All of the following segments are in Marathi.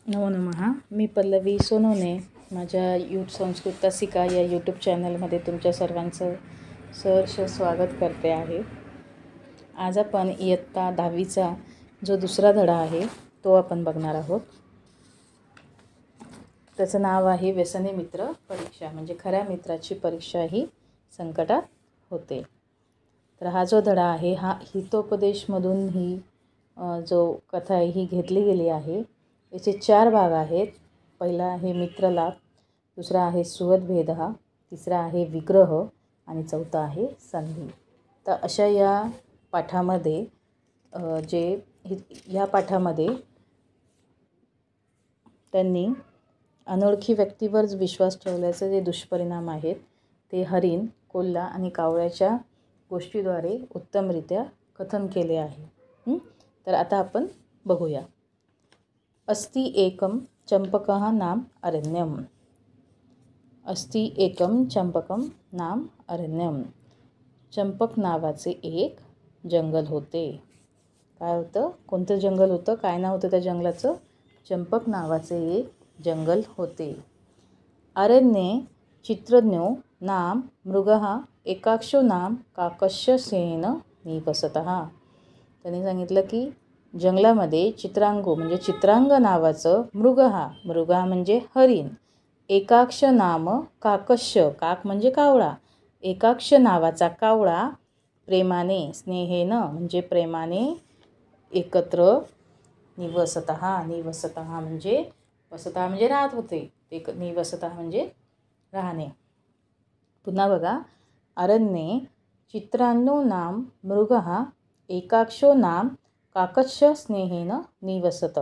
नमो नमः. मी पल्लवी सोनवणे माझ्या संस्कृत सिका या यूट्यूब चॅनलमध्ये तुमच्या सर्वांचं सहर्ष स्वागत करते आहे. आज आपण इयत्ता 10वीचा जो दुसरा धडा आहे तो आपण बघणार आहोत. त्याचं नाव आहे व्यसनी मित्र परीक्षा, म्हणजे खऱ्या मित्राची परीक्षा ही संकटात होते. तर हा जो धडा आहे हा हितोपदेशमधून ही जो कथा आहे ही घेतली गेली आहे. याचे 4 भाग आहेत. पहिला आहे मित्रलाभ, दुसरा आहे सुहृदभेद, तिसरा आहे विग्रह आणि चौथा आहे संधी. तर अशा या पाठामध्ये या पाठामध्ये त्यांनी अनोळखी व्यक्तीवर विश्वास ठेवल्याचे जे दुष्परिणाम आहेत ते हरिण, कोल्हा आणि कावळ्याच्या गोष्टीद्वारे उत्तमरित्या कथन केले आहे. तर आता आपण बघूया. अस्ति एकं चंपकः नाम अरण्यम. अस्ति एकं चंपकम नाम अरण्यम. चंपक नावाचे एक जंगल होते. काय होतं? कोणतं जंगल होतं? काय नाव होतं त्या जंगलाचं? चंपक नावाचे एक जंगल होते. अरण्ये चित्रज्ञो नाम मृगः एकाक्षो नाम काकस्य सेन निवसतः. त्यांनी सांगितलं की जंगलामध्ये चित्रांगो म्हणजे चित्रांग नावाचं मृग म्हणजे हरिण, एकाक्ष नाम काकस्य, काक म्हणजे कावळा, एकाक्ष नावाचा कावळा प्रेमाने स्नेहेन म्हणजे प्रेमाने एकत्र निवसतः म्हणजे वसतः म्हणजे राहत होते, निवसतः म्हणजे राहणे. पुन्हा बघा. अरण्ये चित्रांनो नाम मृगः एकाक्षो नाम काकस्य स्नेहेन निवसत.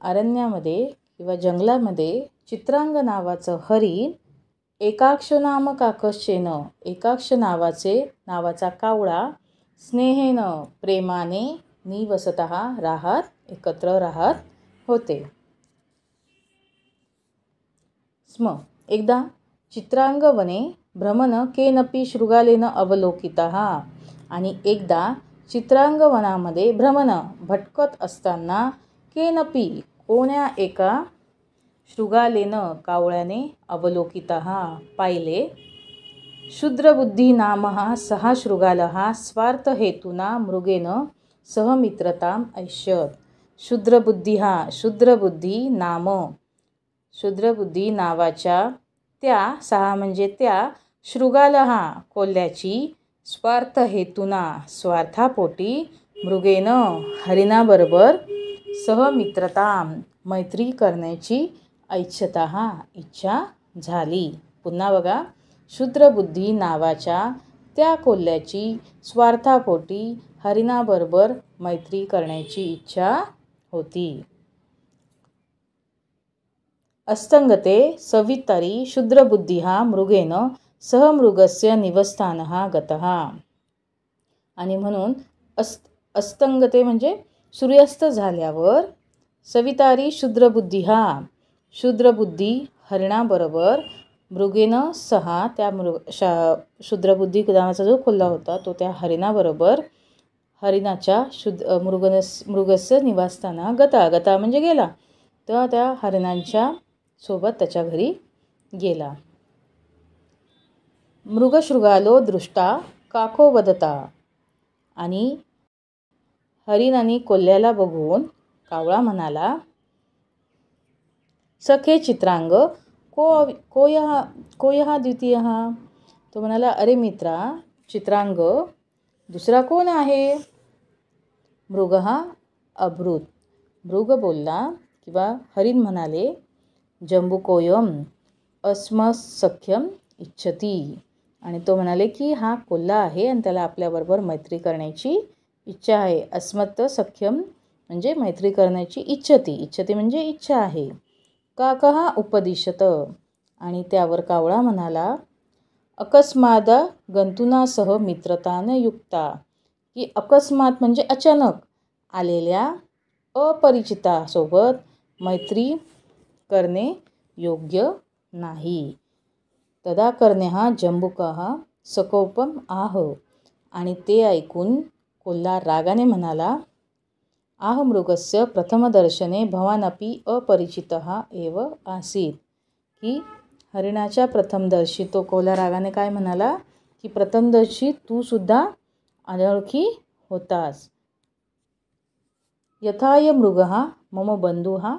अरण्यामध्ये किंवा जंगलामध्ये चित्रांग नावाचं हरिण, एकाक्ष नाम काकस्येन एकाक्ष नावाचा कावळा, स्नेहेन प्रेमाने, निवसतः एकत्र राहत होते. स्म एकदा चित्रांगवने भ्रमण केनपि शृगालेन अवलोकितः. आणि एकदा चित्रांगवनामध्ये भटकत असताना केनपि कोण्या एका शृगालेन कावळ्याने अवलोकितः पाहिले. शूद्रबुद्धी नामः सः शृगालः स्वार्थहेतुना मृगेन सह मित्रताम् ऐष्यत. शूद्रबुद्धी नावाच्या त्या, सहा म्हणजे त्या, शृगालः कोल्ह्याची, स्वार्थ हेतुना स्वार्थापोटी, मृगेन हरिणाबरोबर, सहमित्रताम मैत्री करण्याची इच्छा झाली. पुन्हा बघा. शूद्रबुद्धी नावाच्या त्या कोल्ह्याची स्वार्थापोटी हरिणाबरोबर मैत्री करण्याची इच्छा होती. अस्तंगते सवितरी शूद्रबुद्धिः मृगेन सह मृगस्य निवस्थानः गतः. आणि म्हणून अस्तंगते म्हणजे सूर्यास्त झाल्यावर, सवितारी शूद्रबुद्धी हरिणाबरोबर, मृगेन सहा त्या शूद्रबुद्धी नावाचा जो कोल्हा होता तो त्या हरिणाबरोबर, हरिणाच्या मृगस्य निवासस्थाना गता म्हणजे गेला, तर त्या हरिणांच्या सोबत त्याच्या घरी गेला. मृगशृगालो दृष्टा काको वदता. आणि हरिण आणि कोल्ह्याला बघून कावळा म्हणाला, सखे चित्रांग कोयः द्वितीयः. तो म्हणाला, अरे मित्रा चित्रांग, दुसरा कोण आहे? मृगः अब्रूत. मृग बोलला किंवा हरिण म्हणाले, जंबुकोयम अस्मसख्यम इच्छती. आणि तो म्हणाले की हा कोल्हा आहे आणि त्याला आपल्याबरोबर मैत्री करण्याची इच्छा आहे. अस्मत् सख्यम म्हणजे मैत्री करण्याची इच्छती म्हणजे इच्छा आहे. काकः उपदिशत. आणि त्यावर कावळा म्हणाला, अकस्माद गंतुनासह मित्रतान युक्ता. की अकस्मात म्हणजे अचानक आलेल्या अपरिचितासोबत मैत्री करणे योग्य नाही. तदा कर्ण्यः जंबुकः सकोपम आह. आणि ते ऐकून कोल्हा रागाने म्हणाला, आह मृगस्य प्रथमदर्शने भवानपि अपरिचितः एव आसीत्. की हरिणाच्या प्रथमदर्शी तो कोल्हा रागाने काय म्हणाला की प्रथमदर्शी तू सुद्धा अनोळखी होतास. यथाय मृगः मम बंधुः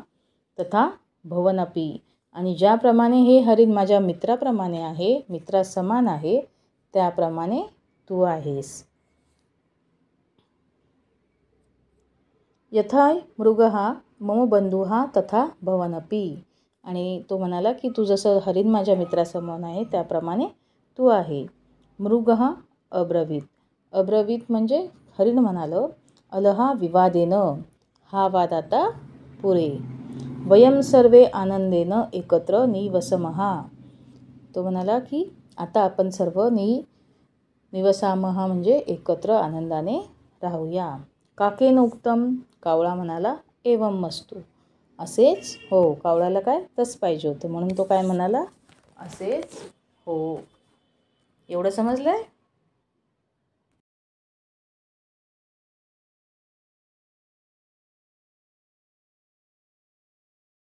तथा भवनपि. आणि ज्याप्रमाणे हे हरिण माझ्या मित्राप्रमाणे आहे, मित्रासमान आहे, त्याप्रमाणे तू आहेस. यथाय मृगः मम बंधुः तथा भवनपि. आणि तो म्हणाला की तू जसं हरिण माझ्या मित्रासमान आहे त्याप्रमाणे तू आहे. मृगः अब्रवीत. अब्रवीत म्हणजे हरिण म्हणालं, अलहा विवादेन. हा वाद आता पुरे. वयम सर्वे आनंदेन एकत्र निवसमः. तो म्हणाला की आता आपण सर्व निवसामः म्हणजे एकत्र आनंदाने राहूया. काकेन उक्तम. कावळा म्हणाला एवं मस्तु. असेच हो. कावळ्याला काय तस पाहिजे होतं म्हणून तो काय म्हणाला, असेच हो. एवढं समजलंय?